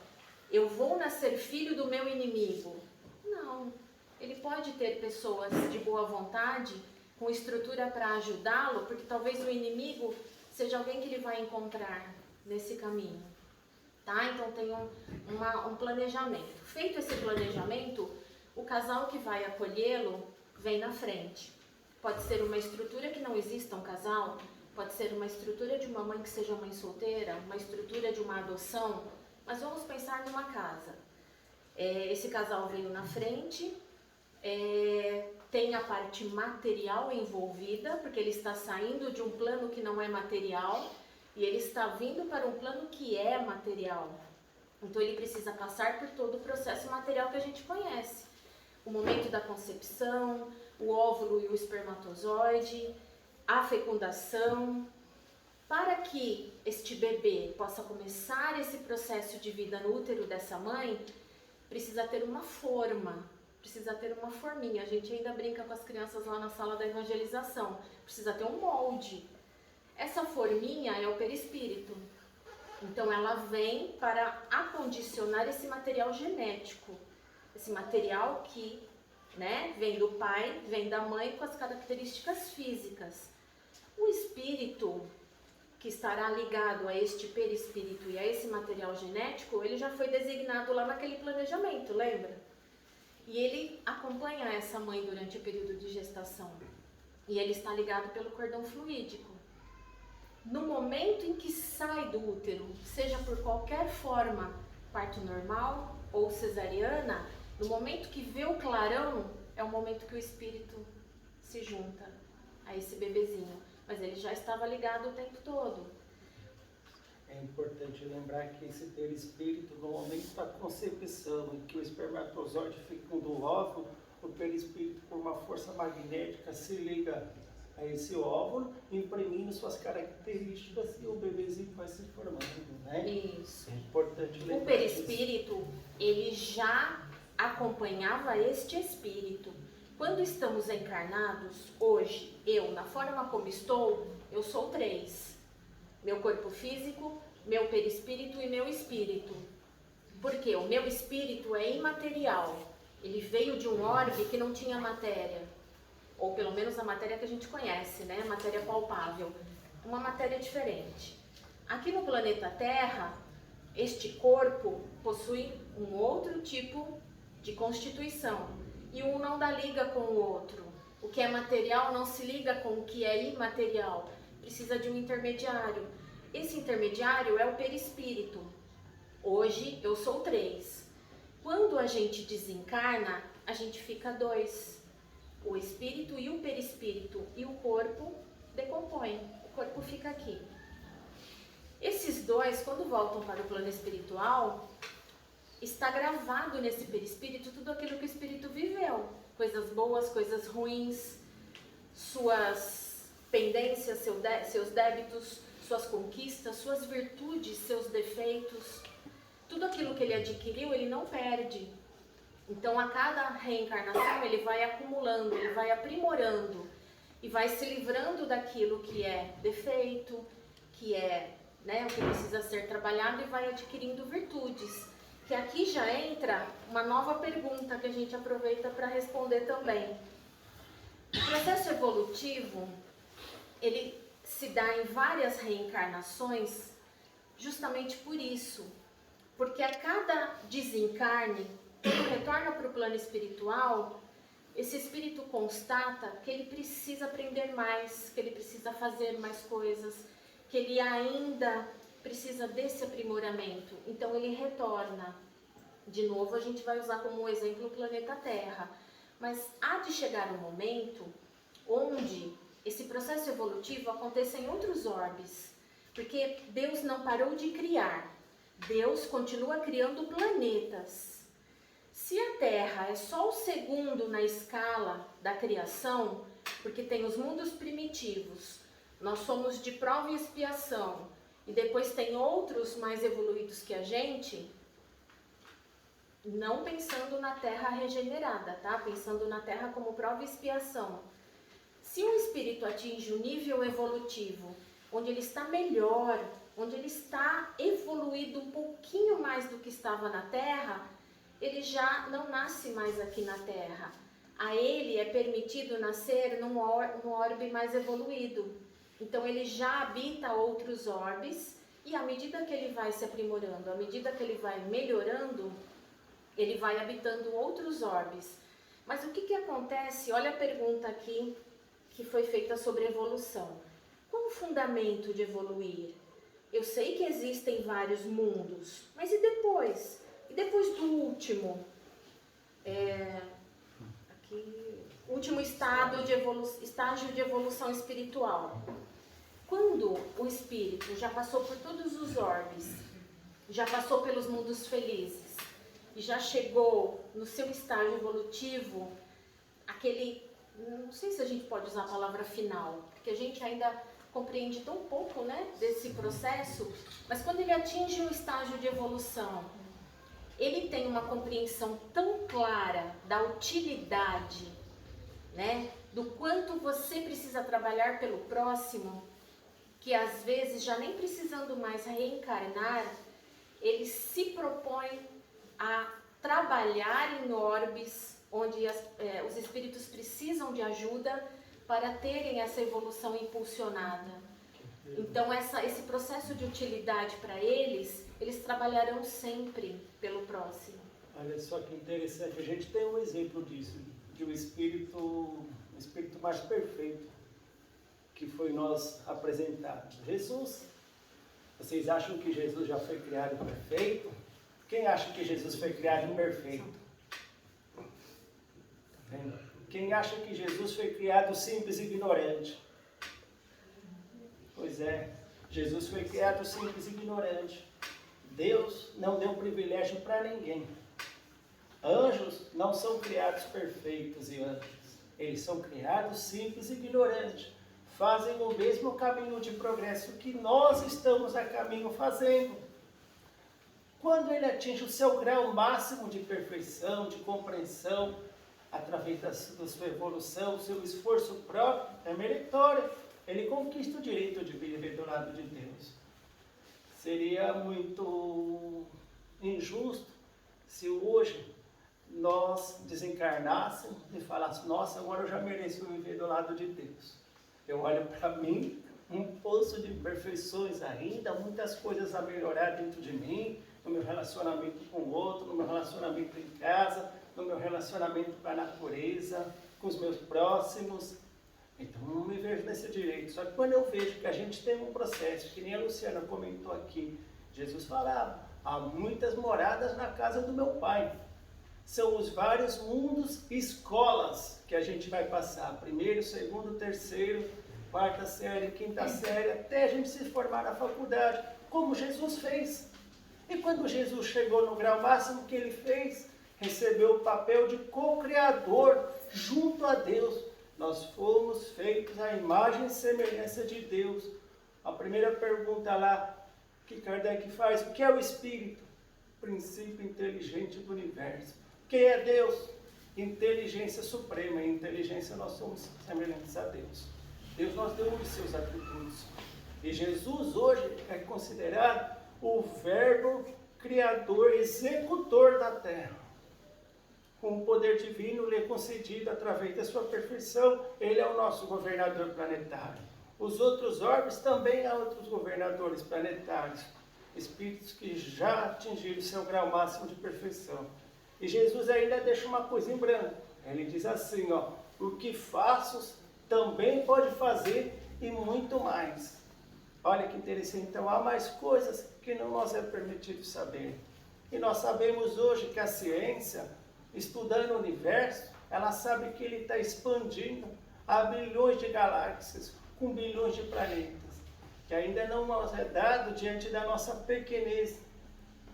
eu vou nascer filho do meu inimigo. Não, ele pode ter pessoas de boa vontade, com estrutura para ajudá-lo, porque talvez o inimigo seja alguém que ele vai encontrar nesse caminho. Tá? Então tem um planejamento. Feito esse planejamento, o casal que vai acolhê-lo vem na frente. Pode ser uma estrutura que não exista um casal, pode ser uma estrutura de uma mãe que seja mãe solteira, uma estrutura de uma adoção, mas vamos pensar numa casa. Esse casal veio na frente, tem a parte material envolvida, porque ele está saindo de um plano que não é material, e ele está vindo para um plano que é material. Então ele precisa passar por todo o processo material que a gente conhece. O momento da concepção, o óvulo e o espermatozoide, a fecundação. Para que este bebê possa começar esse processo de vida no útero dessa mãe, precisa ter uma forma, precisa ter uma forminha. A gente ainda brinca com as crianças lá na sala da evangelização. Precisa ter um molde. Essa forminha é o perispírito. Então ela vem para acondicionar esse material genético. Esse material que, né, vem do pai, vem da mãe com as características físicas. O espírito que estará ligado a este perispírito e a esse material genético, ele já foi designado lá naquele planejamento, lembra? E ele acompanha essa mãe durante o período de gestação. E ele está ligado pelo cordão fluídico. No momento em que sai do útero, seja por qualquer forma, parto normal ou cesariana, no momento que vê o clarão, é o momento que o espírito se junta a esse bebezinho. Mas ele já estava ligado o tempo todo. É importante lembrar que esse perispírito, no momento da concepção, em que o espermatozoide fecunda o óvulo, o perispírito, por uma força magnética, se liga a esse óvulo, imprimindo suas características e o bebezinho vai se formando, né? Isso. É importante lembrar. O perispírito, ele já acompanhava este espírito. Quando estamos encarnados, hoje, eu, na forma como estou, eu sou 3. Meu corpo físico, meu perispírito e meu espírito. Porque o meu espírito é imaterial. Ele veio de um orbe que não tinha matéria. Ou pelo menos a matéria que a gente conhece, né? Matéria palpável. Uma matéria diferente. Aqui no planeta Terra, este corpo possui um outro tipo de constituição. E um não dá liga com o outro. O que é material não se liga com o que é imaterial. Precisa de um intermediário. Esse intermediário é o perispírito. Hoje eu sou 3. Quando a gente desencarna, a gente fica 2. O espírito e o perispírito. E o corpo decompõe. O corpo fica aqui. Esses 2, quando voltam para o plano espiritual, está gravado nesse perispírito tudo aquilo que o espírito viveu. Coisas boas, coisas ruins, suas pendências, seus débitos, suas conquistas, suas virtudes, seus defeitos. Tudo aquilo que ele adquiriu, ele não perde. Então, a cada reencarnação, ele vai acumulando, ele vai aprimorando e vai se livrando daquilo que é defeito, que é, né, o que precisa ser trabalhado, e vai adquirindo virtudes. Que aqui já entra uma nova pergunta que a gente aproveita para responder também. O processo evolutivo, ele se dá em várias reencarnações justamente por isso. Porque a cada desencarne, quando retorna para o plano espiritual, esse espírito constata que ele precisa aprender mais, que ele precisa fazer mais coisas, que ele ainda precisa desse aprimoramento. Então ele retorna. De novo, a gente vai usar como exemplo o planeta Terra. Mas há de chegar um momento onde esse processo evolutivo aconteça em outros orbes. Porque Deus não parou de criar. Deus continua criando planetas. Se a Terra é só o segundo na escala da criação, porque tem os mundos primitivos, nós somos de prova e expiação, e depois tem outros mais evoluídos que a gente, não pensando na Terra regenerada, tá? Pensando na Terra como prova e expiação. Se um espírito atinge um nível evolutivo, onde ele está melhor, onde ele está evoluído um pouquinho mais do que estava na Terra, ele já não nasce mais aqui na Terra. A ele é permitido nascer num orbe mais evoluído. Então ele já habita outros orbes, e à medida que ele vai se aprimorando, à medida que ele vai melhorando, ele vai habitando outros orbes. Mas o que acontece? Olha a pergunta aqui que foi feita sobre evolução. Qual o fundamento de evoluir? Eu sei que existem vários mundos, mas e depois? E depois do último? Último estágio de evolução espiritual. Quando o espírito já passou por todos os orbes, já passou pelos mundos felizes, e já chegou no seu estágio evolutivo, não sei se a gente pode usar a palavra final, porque a gente ainda compreende tão pouco, né, desse processo, mas quando ele atinge um estágio de evolução, ele tem uma compreensão tão clara da utilidade, né, do quanto você precisa trabalhar pelo próximo, que às vezes, já nem precisando mais reencarnar, ele se propõe a trabalhar em orbes onde os espíritos precisam de ajuda para terem essa evolução impulsionada. Então, esse processo de utilidade para eles trabalharão sempre pelo próximo. Olha só que interessante, a gente tem um exemplo disso, de um espírito mais perfeito, que foi nós apresentado. Jesus, vocês acham que Jesus já foi criado perfeito? Quem acha que Jesus foi criado perfeito? Quem acha que Jesus foi criado simples e ignorante? Pois é, Jesus foi criado simples e ignorante. Deus não deu privilégio para ninguém. Anjos não são criados perfeitos e anjos. Eles são criados simples e ignorantes. Fazem o mesmo caminho de progresso que nós estamos a caminho fazendo. Quando ele atinge o seu grau máximo de perfeição, de compreensão, através da sua evolução, seu esforço próprio, é meritório. Ele conquista o direito de viver do lado de Deus. Seria muito injusto se hoje nós desencarnássemos e falássemos: nossa, agora eu já mereço viver do lado de Deus. Eu olho para mim, um poço de imperfeições ainda, muitas coisas a melhorar dentro de mim, no meu relacionamento com o outro, no meu relacionamento em casa, no meu relacionamento com a natureza, com os meus próximos. Então eu não me vejo nesse direito. Só que quando eu vejo que a gente tem um processo, que nem a Luciana comentou aqui, Jesus falava: há muitas moradas na casa do meu Pai. São os vários mundos, escolas que a gente vai passar. Primeiro, segundo, terceiro, quarta série, quinta série, até a gente se formar na faculdade, como Jesus fez. E quando Jesus chegou no grau máximo, o que ele fez? Recebeu o papel de co-criador junto a Deus. Nós fomos feitos à imagem e semelhança de Deus. A primeira pergunta lá que Kardec faz: o que é o Espírito? Princípio inteligente do universo. Quem é Deus? Inteligência suprema. Em inteligência nós somos semelhantes a Deus. Deus nos deu os seus atributos. E Jesus hoje é considerado o verbo criador, executor da terra. Com o poder divino lhe concedido através da sua perfeição, ele é o nosso governador planetário. Os outros orbes também há outros governadores planetários, espíritos que já atingiram seu grau máximo de perfeição. E Jesus ainda deixa uma coisa em branco. Ele diz assim, ó: o que faço também pode fazer e muito mais. Olha que interessante. Então há mais coisas que não nos é permitido saber. E nós sabemos hoje que a ciência, estudando o universo, ela sabe que ele está expandindo a bilhões de galáxias, com bilhões de planetas, que ainda não nos é dado, diante da nossa pequenez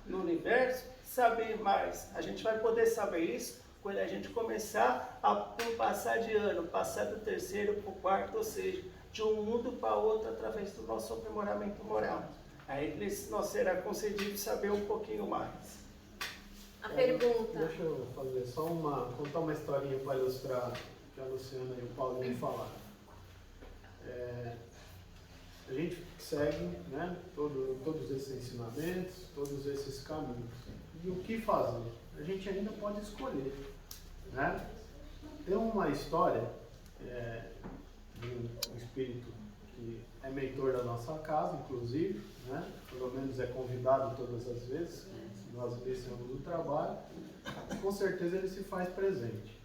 no universo, saber mais. A gente vai poder saber isso quando a gente começar a passar de ano, passar do terceiro para o quarto, ou seja, de um mundo para outro através do nosso aprimoramento moral. Aí nós será concedido saber um pouquinho mais. A pergunta. Deixa eu fazer só contar uma historinha para ilustrar que a Luciana e o Paulinho falaram. A gente segue, né, todos esses ensinamentos, todos esses caminhos. E o que fazer? A gente ainda pode escolher, né? Tem uma história de um espírito que é mentor da nossa casa, inclusive, né? Pelo menos é convidado todas as vezes que nós iniciamos o trabalho. Com certeza ele se faz presente.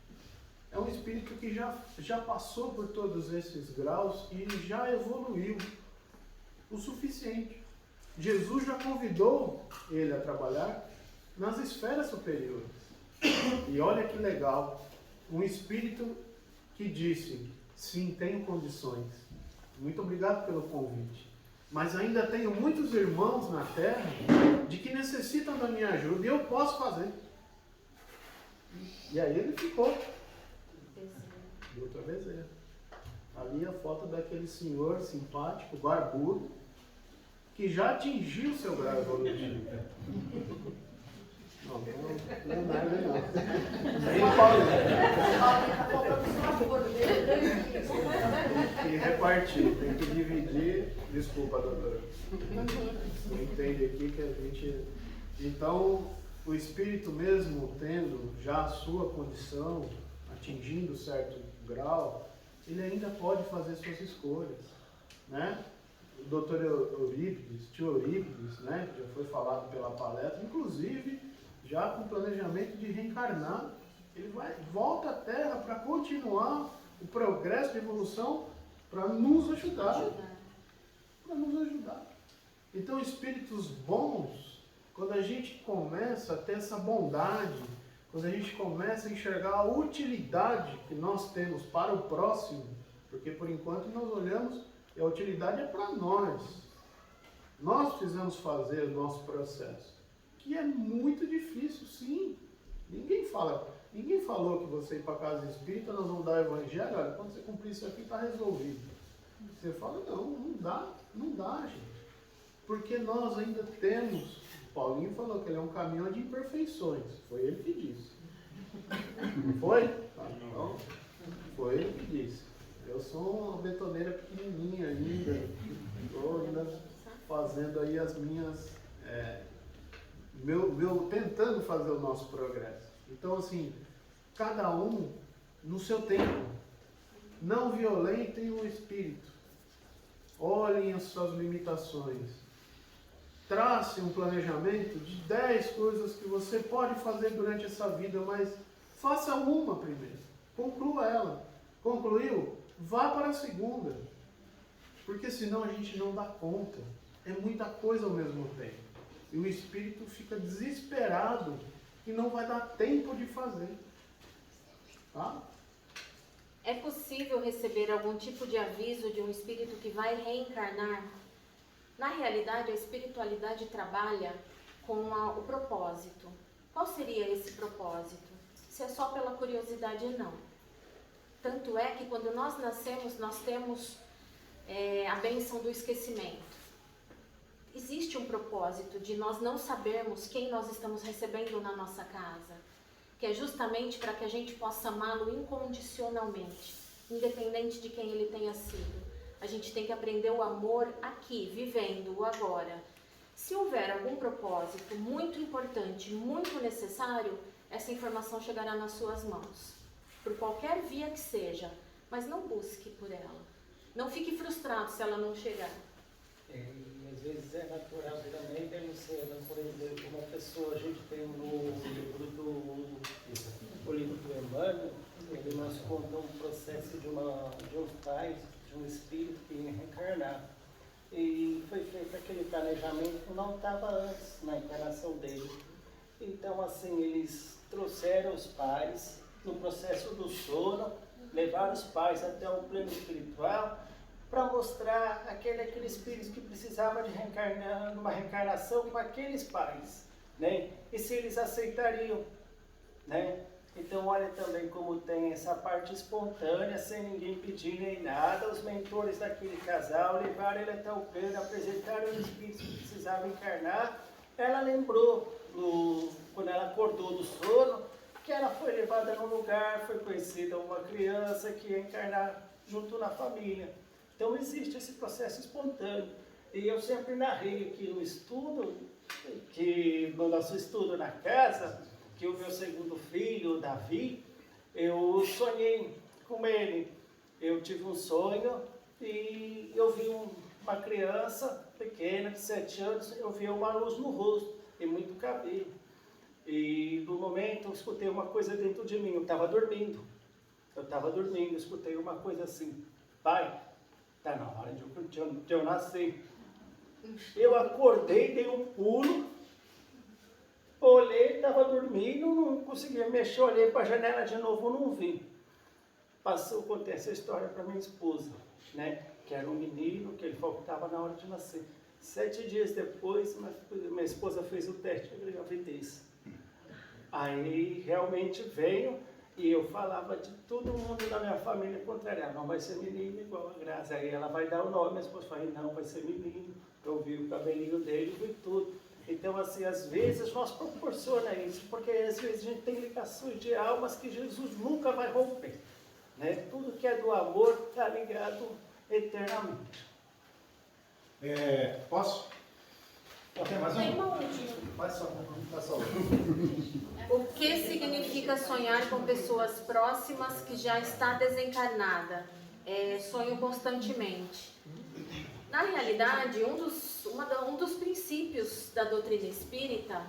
É um espírito que já passou por todos esses graus e já evoluiu o suficiente. Jesus já convidou ele a trabalhar nas esferas superiores. E olha que legal, um espírito que disse: sim, tenho condições, muito obrigado pelo convite, mas ainda tenho muitos irmãos na Terra de que necessitam da minha ajuda e eu posso fazer. E aí ele ficou. Doutor Bezerra. Ali a foto daquele senhor simpático, barbudo, que já atingiu seu grau evolutivo. Não, Leonardo não. Nem o Paulinho. Tem que repartir, tem que dividir. Desculpa, doutora. Você entende aqui que a gente... Então, o espírito mesmo tendo já a sua condição, atingindo certo grau, ele ainda pode fazer suas escolhas, né? O doutor Eurípides, tio Eurípides, né, já foi falado pela palestra, inclusive já com planejamento de reencarnar, ele volta à Terra para continuar o progresso de evolução, para nos ajudar. Para nos ajudar. Então, espíritos bons, quando a gente começa a ter essa bondade, quando a gente começa a enxergar a utilidade que nós temos para o próximo, porque por enquanto nós olhamos e a utilidade é para nós. Nós precisamos fazer o nosso processo, que é muito difícil, sim. Ninguém falou que você ir para a casa espírita, nós vamos dar o evangelho, olha, quando você cumprir isso aqui está resolvido. Você fala, não dá, gente. Porque nós ainda temos... Paulinho falou que ele é um caminhão de imperfeições. Foi ele que disse. Não foi? Então, foi ele que disse. Eu sou uma betoneira pequenininha ainda. Estou ainda fazendo aí as minhas... tentando fazer o nosso progresso. Então, assim, cada um no seu tempo. Não violentem o espírito. Olhem as suas limitações. Trace um planejamento de 10 coisas que você pode fazer durante essa vida, mas faça uma primeiro. Conclua ela. Concluiu? Vá para a segunda. Porque senão a gente não dá conta. É muita coisa ao mesmo tempo. E o espírito fica desesperado e não vai dar tempo de fazer. Tá? É possível receber algum tipo de aviso de um espírito que vai reencarnar? Na realidade, a espiritualidade trabalha com o propósito. Qual seria esse propósito? Se é só pela curiosidade, não. Tanto é que quando nós nascemos, nós temos a bênção do esquecimento. Existe um propósito de nós não sabermos quem nós estamos recebendo na nossa casa, que é justamente para que a gente possa amá-lo incondicionalmente, independente de quem ele tenha sido. A gente tem que aprender o amor aqui, vivendo o agora. Se houver algum propósito muito importante, muito necessário, essa informação chegará nas suas mãos, por qualquer via que seja, mas não busque por ela. Não fique frustrado se ela não chegar. E às vezes é natural também, Luciana, por exemplo, uma pessoa, a gente tem no livro do Emmanuel, ele nos conta um processo de uns pais, de um espírito que ia reencarnar. E foi feito aquele planejamento, não estava antes na encarnação dele. Então, assim, eles trouxeram os pais no processo do sono, levaram os pais até o plano espiritual para mostrar aquele espírito que precisava de reencarnar, numa reencarnação com aqueles pais, né? E se eles aceitariam, né? Então, olha também como tem essa parte espontânea, sem ninguém pedir nem nada. Os mentores daquele casal levaram ele até o plano, apresentaram os espíritos que precisavam encarnar. Ela lembrou, quando ela acordou do sono, que ela foi levada num lugar, foi conhecida uma criança que ia encarnar junto na família. Então, existe esse processo espontâneo. E eu sempre narrei aqui no estudo, no nosso estudo na casa, que o meu segundo filho, Davi, eu sonhei com ele. Eu tive um sonho e eu vi uma criança pequena, de 7 anos, eu vi uma luz no rosto e muito cabelo. E no momento eu escutei uma coisa dentro de mim, eu estava dormindo, escutei uma coisa assim: pai, está na hora de eu nascer. Eu acordei, dei um pulo, olhei, estava dormindo, não conseguia mexer, olhei para a janela de novo, não vi. Contei essa história para minha esposa, né? Que era um menino, que ele falou que estava na hora de nascer. 7 dias depois, minha esposa fez o teste de gravidez. Aí realmente veio, e eu falava de todo mundo da minha família contrária: não vai ser menino igual a Graça. Aí ela vai dar o nome, minha esposa falou: não, vai ser menino. Eu vi o cabelinho dele, vi tudo. Então, assim, às vezes nós proporciona isso, porque às vezes a gente tem ligações de almas que Jesus nunca vai romper, né? Tudo que é do amor está ligado eternamente. Posso? Tem mais Tem um? uma última. Passa só. O que significa sonhar com pessoas próximas que já está desencarnada? Sonho constantemente. Na realidade, um dos princípios da doutrina espírita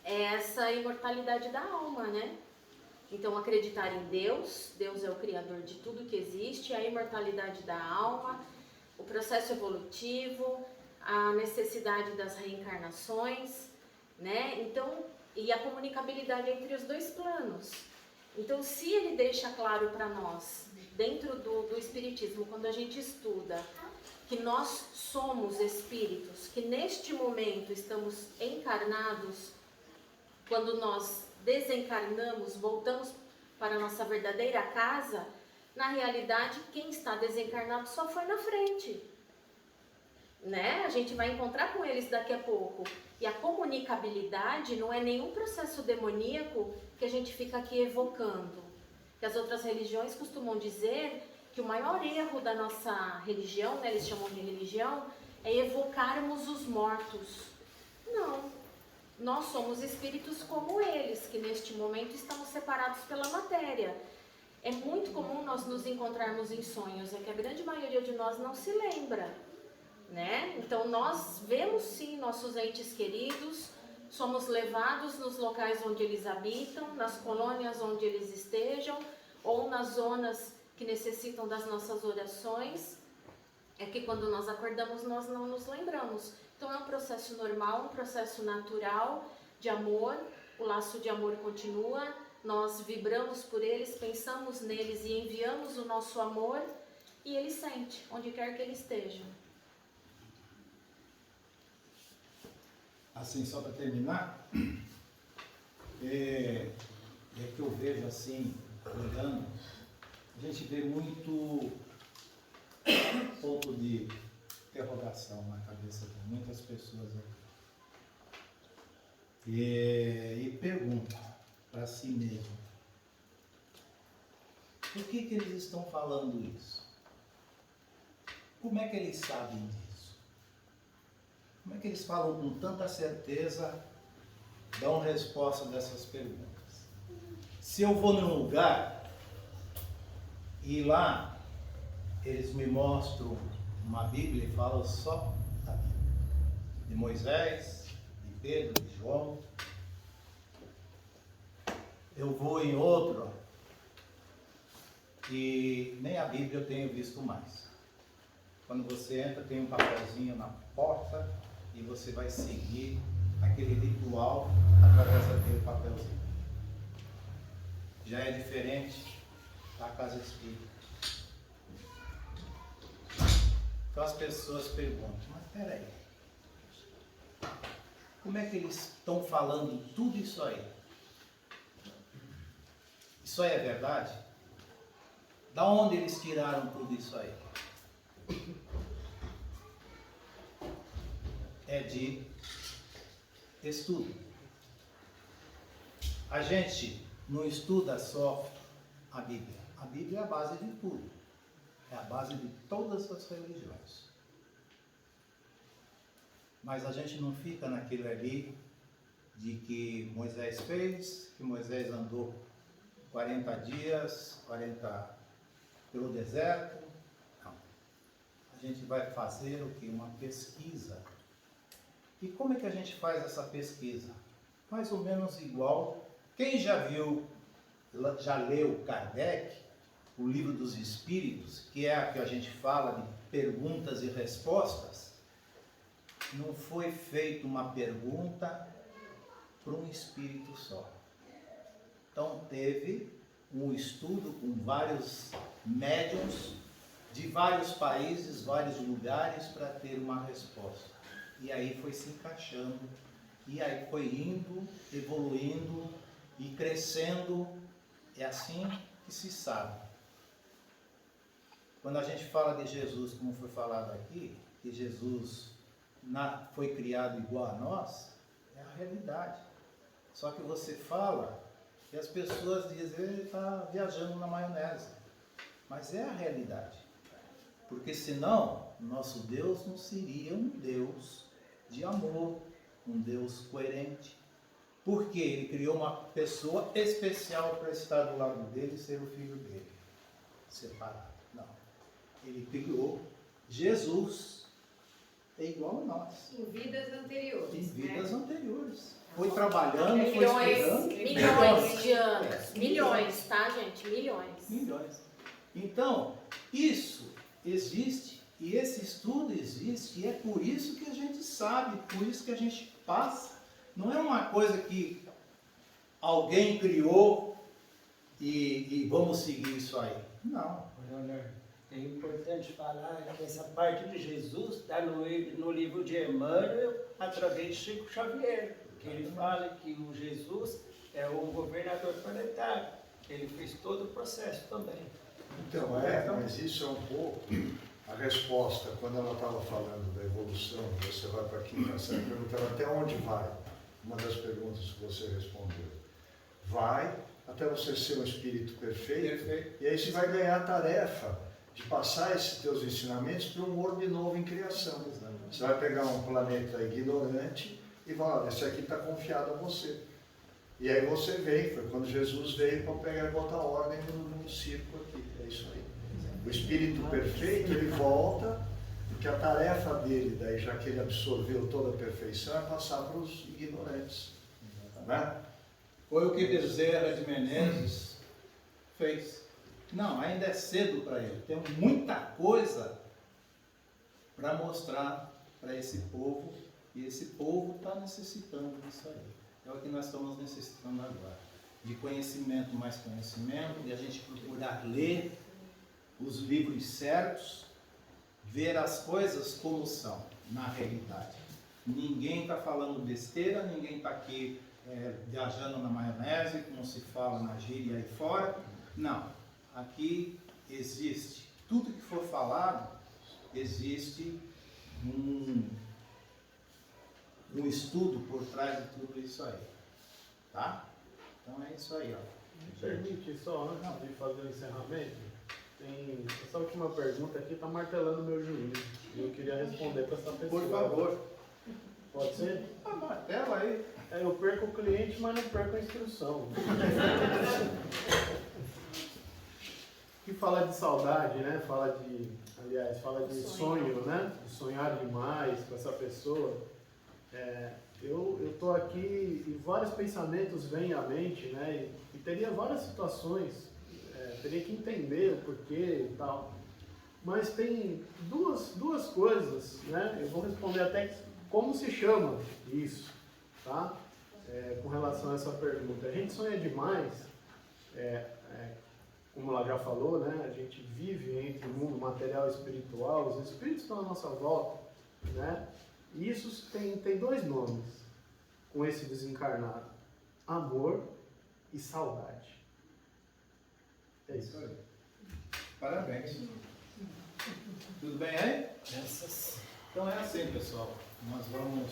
é essa imortalidade da alma, né? Então, acreditar em Deus é o criador de tudo que existe, a imortalidade da alma, o processo evolutivo, a necessidade das reencarnações, né? Então, e a comunicabilidade entre os dois planos. Então, se ele deixa claro para nós, dentro do Espiritismo, quando a gente estuda, que nós somos espíritos, que neste momento estamos encarnados, quando nós desencarnamos, voltamos para a nossa verdadeira casa, na realidade, quem está desencarnado só foi na frente, né? A gente vai encontrar com eles daqui a pouco. E a comunicabilidade não é nenhum processo demoníaco que a gente fica aqui evocando. Que as outras religiões costumam dizer que o maior erro da nossa religião, né, eles chamam de religião, é evocarmos os mortos. Não. Nós somos espíritos como eles, que neste momento estamos separados pela matéria. É muito comum nós nos encontrarmos em sonhos, é que a grande maioria de nós não se lembra, né? Então nós vemos sim nossos entes queridos, somos levados nos locais onde eles habitam, nas colônias onde eles estejam, ou nas zonas que necessitam das nossas orações. É que quando nós acordamos nós não nos lembramos. Então é um processo normal, um processo natural de amor, o laço de amor continua, nós vibramos por eles, pensamos neles e enviamos o nosso amor, e ele sente, onde quer que ele esteja. assim, só para terminar, é que eu vejo assim, olhando, a gente vê muito ponto de interrogação na cabeça de muitas pessoas aqui. E pergunta para si mesmo, por que eles estão falando isso? Como é que eles sabem disso? Como é que eles falam com tanta certeza, dão resposta dessas perguntas? Se eu vou num lugar e lá eles me mostram uma Bíblia e falam só da Bíblia, de Moisés, de Pedro, de João, eu vou em outro e nem a Bíblia eu tenho visto mais. Quando você entra, tem um papelzinho na porta e você vai seguir aquele ritual através daquele papelzinho. Já é diferente da casa espírita. Então as pessoas perguntam, mas peraí, como é que eles estão falando tudo isso aí? Isso aí é verdade? Da onde eles tiraram tudo isso aí? É de estudo. A gente não estuda só a Bíblia. A Bíblia é a base de tudo. É a base de todas as religiões. Mas a gente não fica naquilo ali de que Moisés fez, que Moisés andou 40 dias, 40 pelo deserto. Não. A gente vai fazer o que? Uma pesquisa. E como é que a gente faz essa pesquisa? Mais ou menos igual. Quem já leu Kardec, o Livro dos Espíritos, que é a que a gente fala de perguntas e respostas, não foi feita uma pergunta para um espírito só. Então teve um estudo com vários médiuns de vários países, vários lugares para ter uma resposta. E aí foi se encaixando, e aí foi indo, evoluindo e crescendo. É assim que se sabe. Quando a gente fala de Jesus, como foi falado aqui, que Jesus foi criado igual a nós, é a realidade. Só que você fala e as pessoas dizem, ele está viajando na maionese. Mas é a realidade. Porque senão, nosso Deus não seria um Deus de amor, um Deus coerente. Porque ele criou uma pessoa especial para estar do lado dele e ser o filho dele. Separado. Não. Ele criou Jesus. É igual a nós. Em vidas anteriores. Em vidas anteriores. Foi trabalhando, foi estudando. Milhões de anos. Milhões, tá, gente? Milhões. Milhões. Então, isso existe e esse estudo existe e é por isso que a gente sabe, por isso que a gente passa. Não é uma coisa que alguém criou e vamos seguir isso aí. Não. Leonardo, é importante falar que essa parte de Jesus está no livro de Emmanuel, através de Chico Xavier, que ele fala que o Jesus é o governador planetário. Ele fez todo o processo também. Então, mas isso é um pouco a resposta, quando ela estava falando da evolução, você vai para a quinta série, perguntando até onde vai, uma das perguntas que você respondeu. Vai até você ser um espírito perfeito. E aí você vai ganhar a tarefa de passar esses teus ensinamentos para um orbe novo em criação. Você vai pegar um planeta ignorante e vai, olha, esse aqui está confiado a você. E aí você vem, foi quando Jesus veio para pegar e botar ordem no círculo aqui. É isso aí. O espírito perfeito, ele volta, porque a tarefa dele, daí, já que ele absorveu toda a perfeição, é passar para os ignorantes. Né? Foi o que Bezerra de Menezes fez. Não, ainda é cedo para ele. Tem muita coisa para mostrar para esse povo, e esse povo está necessitando disso aí. É o que nós estamos necessitando agora. De conhecimento, mais conhecimento, de a gente procurar ler os livros certos, ver as coisas como são, na realidade. Ninguém está falando besteira, ninguém está aqui viajando na maionese, como se fala na gíria aí fora. Não. Aqui existe, tudo que for falado, existe um estudo por trás de tudo isso aí. Tá? Então é isso aí, ó. Me permite só, antes de fazer o encerramento, essa última pergunta aqui está martelando meu juízo. E eu queria responder para essa pessoa. Por favor. Pode ser? Martela aí. Eu perco o cliente, mas não perco a instrução. Que fala de saudade, né? Fala de sonho, né? De sonhar demais com essa pessoa. Eu estou aqui e vários pensamentos vêm à mente, né? E teria várias situações, teria que entender o porquê e tal. Mas tem duas coisas, né? Eu vou responder até como se chama isso, tá? Com relação a essa pergunta. A gente sonha demais, como ela já falou, né? A gente vive entre o mundo material e espiritual, os espíritos estão à nossa volta, né? E isso tem dois nomes com esse desencarnado: amor e saudade. É isso aí. Parabéns. Tudo bem aí? Então é assim, pessoal. Nós vamos